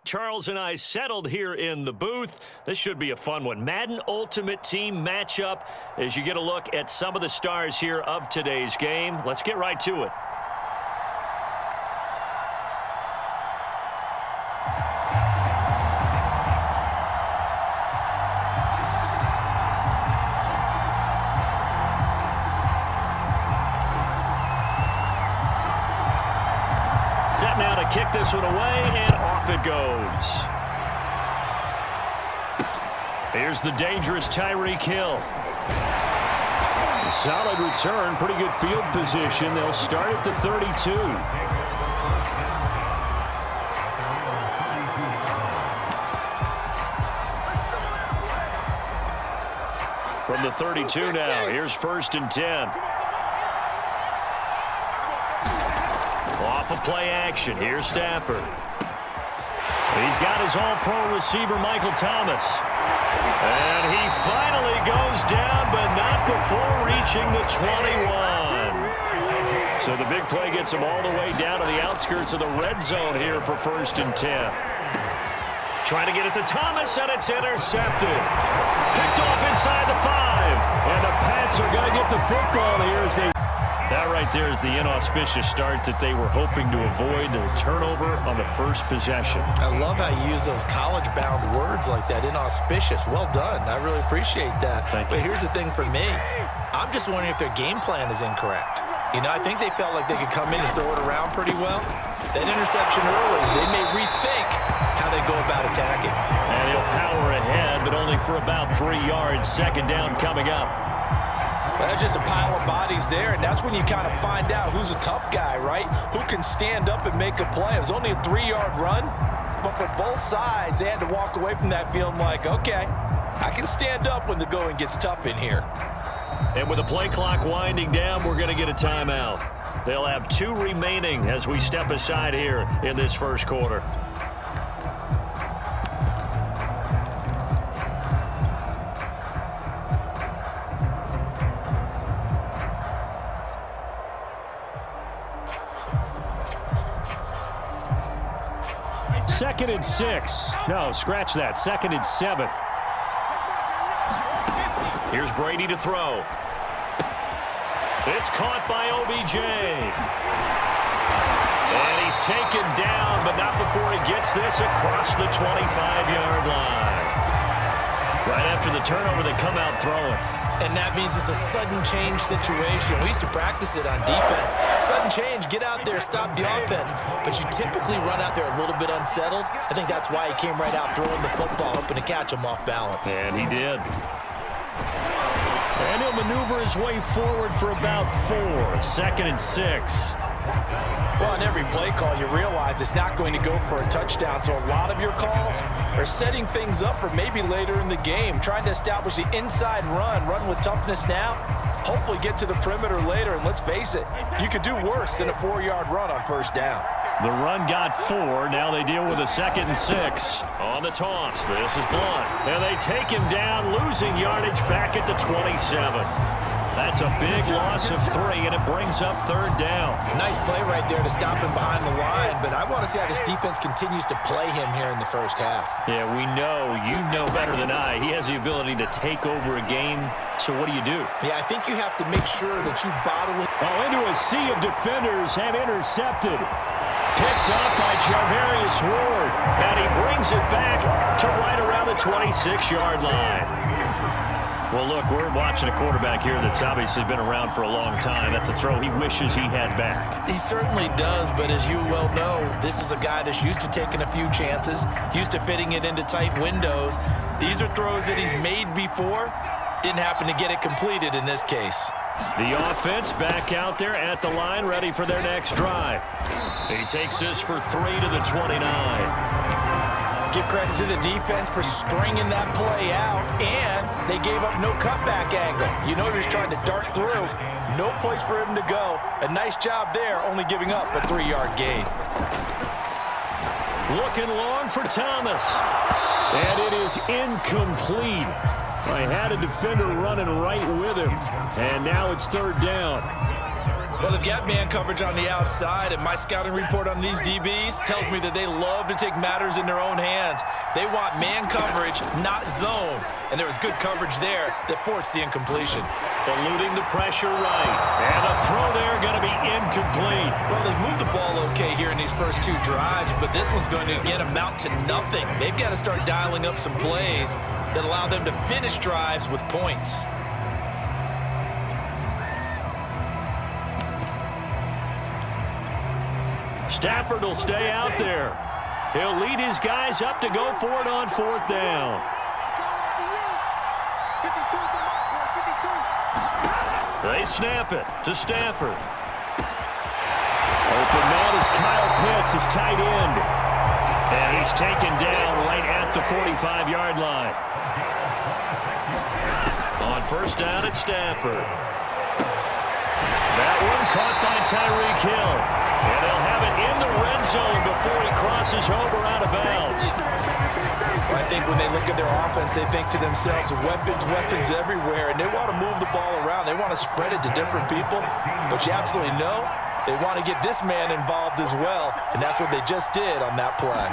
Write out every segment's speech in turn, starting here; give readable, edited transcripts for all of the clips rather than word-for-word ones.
Charles and I settled here in the booth. This should be a fun one. Madden Ultimate Team matchup as you get a look at some of the stars here of today's game. Let's get right to it. Set now to kick this one away, and off it goes. Here's the dangerous Tyreek Hill. Solid return, pretty good field position. They'll start at the 32. From the 32 now, here's 1st and 10. Off of play action. Here's Stafford. He's got his all-pro receiver, Michael Thomas. And he finally goes down, but not before reaching the 21. So the big play gets him all the way down to the outskirts of the red zone here for 1st and 10. Trying to get it to Thomas, and it's intercepted. Picked off inside the 5. And the Pats are going to get the football here as they... That right there is the inauspicious start that they were hoping to avoid, the turnover on the first possession. I love how you use those college-bound words like that, inauspicious. Well done. I really appreciate that. But here's the thing for me. I'm just wondering if their game plan is incorrect. You know, I think they felt like they could come in and throw it around pretty well. That interception early, they may rethink how they go about attacking. And he'll power ahead, but only for about 3 yards. 2nd down coming up. Well, that's just a pile of bodies there, and that's when you kind of find out who's a tough guy, right? Who can stand up and make a play. It was only a 3-yard run, but for both sides, they had to walk away from that feeling like, okay, I can stand up when the going gets tough in here. And with the play clock winding down, we're going to get a timeout. They'll have 2 remaining as we step aside here in this first quarter. Second and 6. No, scratch that. 2nd and 7. Here's Brady to throw. It's caught by OBJ. And he's taken down, but not before he gets this across the 25-yard line. Right after the turnover, they come out throwing. And that means it's a sudden change situation. We used to practice it on defense. Sudden change, get out there, stop the offense. But you typically run out there a little bit unsettled. I think that's why he came right out throwing the football, hoping to catch him off balance. And he did. And he'll maneuver his way forward for about 4. 2nd and 6. Well, on every play call, you realize it's not going to go for a touchdown. So a lot of your calls are setting things up for maybe later in the game, trying to establish the inside run with toughness now, hopefully get to the perimeter later. And let's face it, you could do worse than a 4-yard run on 1st down. The run got 4. Now they deal with a 2nd and 6. On the toss, this is Blunt. And they take him down, losing yardage back at the 27. That's a big loss of 3, and it brings up 3rd down. Nice play right there to stop him behind the line, but I want to see how this defense continues to play him here in the first half. Yeah, we know. You know better than I. He has the ability to take over a game, so what do you do? Yeah, I think you have to make sure that you bottle it. Oh, into a sea of defenders and intercepted. Picked up by Jarvarius Ward, and he brings it back to right around the 26-yard line. Well, look, we're watching a quarterback here that's obviously been around for a long time. That's a throw he wishes he had back. He certainly does, but as you well know, this is a guy that's used to taking a few chances, used to fitting it into tight windows. These are throws that he's made before. Didn't happen to get it completed in this case. The offense back out there at the line, ready for their next drive. He takes this for 3 to the 29. Give credit to the defense for stringing that play out, and they gave up no cutback angle. You know they're just trying to dart through. No place for him to go. A nice job there, only giving up a 3-yard gain. Looking long for Thomas. And it is incomplete. I had a defender running right with him. And now it's 3rd down. Well, they've got man coverage on the outside, and my scouting report on these DBs tells me that they love to take matters in their own hands. They want man coverage, not zone. And there was good coverage there that forced the incompletion. Eluding the pressure right. And the throw there going to be incomplete. Well, they've moved the ball okay here in these first two drives, but this one's going to again amount to nothing. They've got to start dialing up some plays that allow them to finish drives with points. Stafford will stay out there. He'll lead his guys up to go for it on fourth down. They snap it to Stafford. Open man is Kyle Pitts, his tight end. And he's taken down right at the 45-yard line. On first down at Stafford. That one caught by Tyreek Hill. And they'll have it in the red zone before he crosses over out of bounds. I think when they look at their offense, they think to themselves, weapons, weapons everywhere, and they want to move the ball around. They want to spread it to different people, but you absolutely know they want to get this man involved as well, and that's what they just did on that play.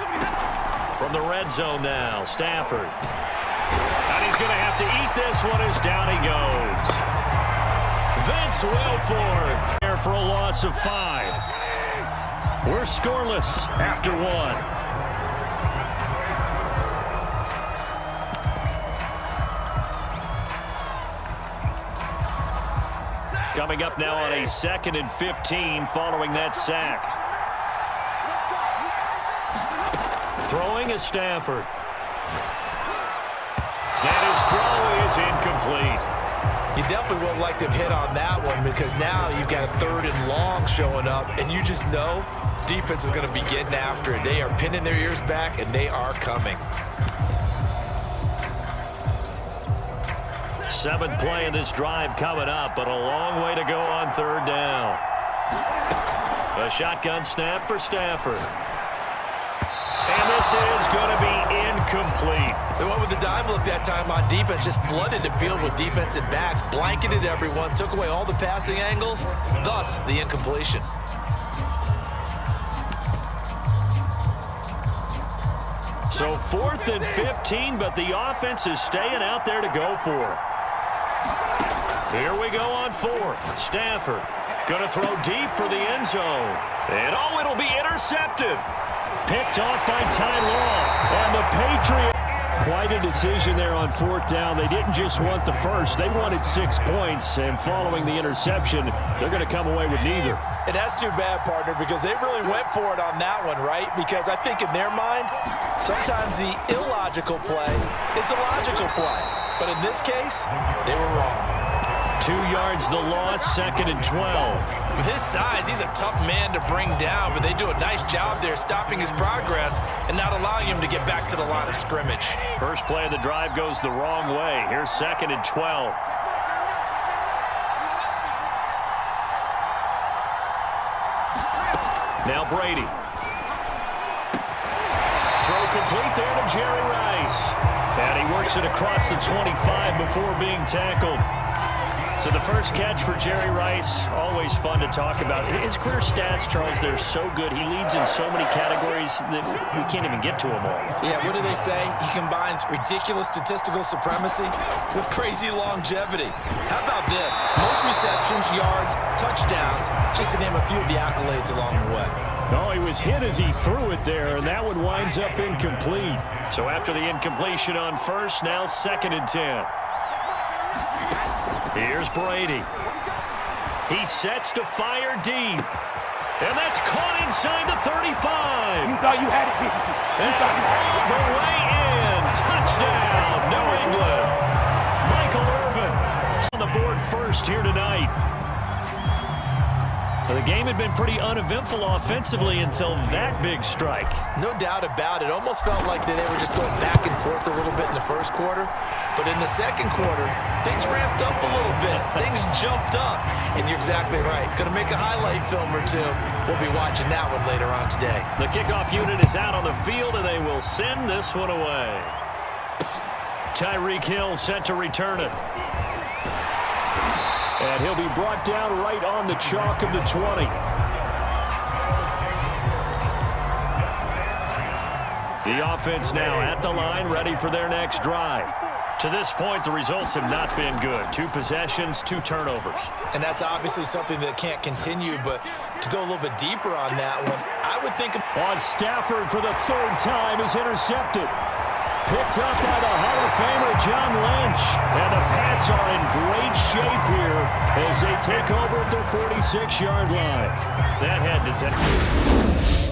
From the red zone now, Stafford. And he's going to have to eat this one as down he goes. Vince Wilfork there for a loss of 5. We're scoreless after 1. Coming up now on a 2nd and 15 following that sack. Throwing is Stafford. And his throw is incomplete. You definitely would like to hit on that one because now you've got a 3rd and long showing up, and you just know defense is going to be getting after it. They are pinning their ears back, and they are coming. 7th play of this drive coming up, but a long way to go on 3rd down. A shotgun snap for Stafford. And this is going to be incomplete. They went with the dime look that time on defense, just flooded the field with defensive backs, blanketed everyone, took away all the passing angles, thus the incompletion. So 4th and 15, but the offense is staying out there to go for it. Here we go on 4th. Stafford going to throw deep for the end zone. And oh, it'll be intercepted. Picked off by Ty Law. And the Patriots. Quite a decision there on 4th down. They didn't just want the first. They wanted 6 points. And following the interception, they're going to come away with neither. And that's too bad, partner, because they really went for it on that one, right? Because I think in their mind, sometimes the illogical play is a logical play. But in this case, they were wrong. 2 yards the loss, 2nd and 12. With his size, he's a tough man to bring down, but they do a nice job there stopping his progress and not allowing him to get back to the line of scrimmage. First play of the drive goes the wrong way. Here's 2nd and 12. Now Brady. Throw complete there to Jerry Rice. And he works it across the 25 before being tackled. So the first catch for Jerry Rice, always fun to talk about. His career stats, Charles, they're so good. He leads in so many categories that we can't even get to them all. Yeah, what do they say? He combines ridiculous statistical supremacy with crazy longevity. How about this? Most receptions, yards, touchdowns, just to name a few of the accolades along the way. Oh, he was hit as he threw it there, and that one winds up incomplete. So after the incompletion on first, now 2nd and 10. Here's Brady. He sets to fire deep. And that's caught inside the 35. You thought you had it. And all the way in. Touchdown, New England. Michael Irvin on the board first here tonight. The game had been pretty uneventful offensively until that big strike. No doubt about it. Almost felt like they were just going back and forth a little bit in the first quarter. But in the second quarter, things ramped up a little bit. Things jumped up. And you're exactly right. Going to make a highlight film or two. We'll be watching that one later on today. The kickoff unit is out on the field, and they will send this one away. Tyreek Hill set to return it. And he'll be brought down right on the chalk of the 20. The offense now at the line, ready for their next drive. To this point, the results have not been good. 2 possessions, 2 turnovers. And that's obviously something that can't continue, but to go a little bit deeper on that one, I would think... On Stafford for the 3rd time is intercepted. Picked up by the Hall of Famer John Lynch. And the Pats are in great shape here as they take over at their 46-yard line. That had to...